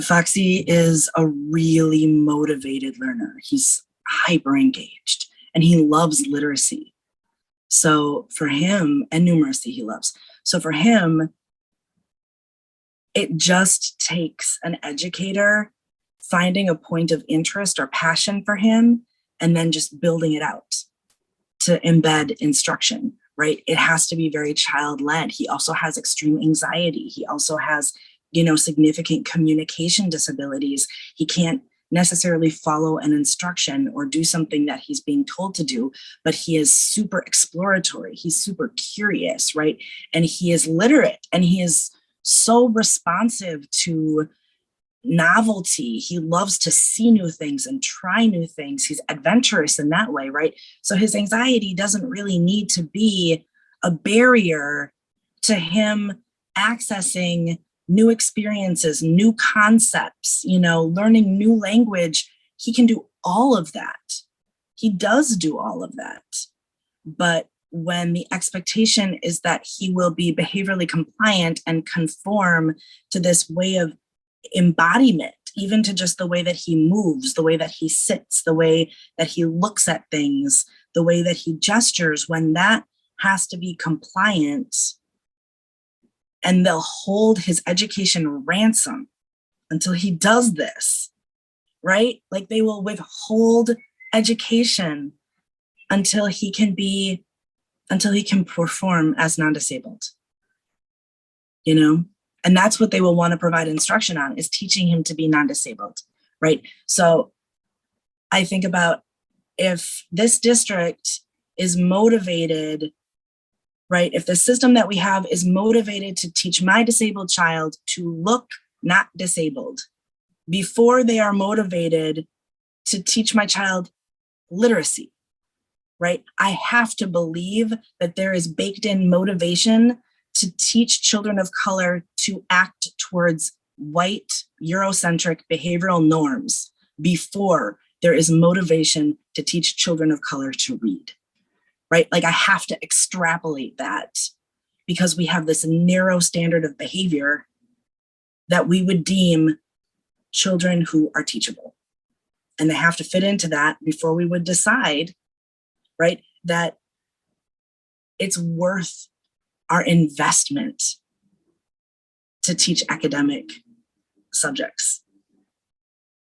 Foxy is a really motivated learner. He's hyper engaged and he loves literacy. So for him, and numeracy he loves. So for him, it just takes an educator finding a point of interest or passion for him and then just building it out to embed instruction, right? It has to be very child-led. He also has extreme anxiety. He also has, significant communication disabilities. He can't necessarily follow an instruction or do something that he's being told to do, but he is super exploratory. He's super curious, right? And he is literate and he is so responsive to novelty. He loves to see new things and try new things. He's adventurous in that way, right? So his anxiety doesn't really need to be a barrier to him accessing new experiences, new concepts, learning new language. He can do all of that. He does do all of that. But when the expectation is that he will be behaviorally compliant and conform to this way of embodiment, even to just the way that he moves, the way that he sits, the way that he looks at things, the way that he gestures, when that has to be compliant, and they'll hold his education ransom until he does this, right? Like they will withhold education until he can perform as non-disabled, And that's what they will want to provide instruction on, is teaching him to be non-disabled, right? So I think about if this district is motivated, right? If the system that we have is motivated to teach my disabled child to look not disabled before they are motivated to teach my child literacy, right? I have to believe that there is baked in motivation to teach children of color to act towards white Eurocentric behavioral norms before there is motivation to teach children of color to read, right? Like I have to extrapolate that because we have this narrow standard of behavior that we would deem children who are teachable. And they have to fit into that before we would decide, right, that it's worth our investment to teach academic subjects.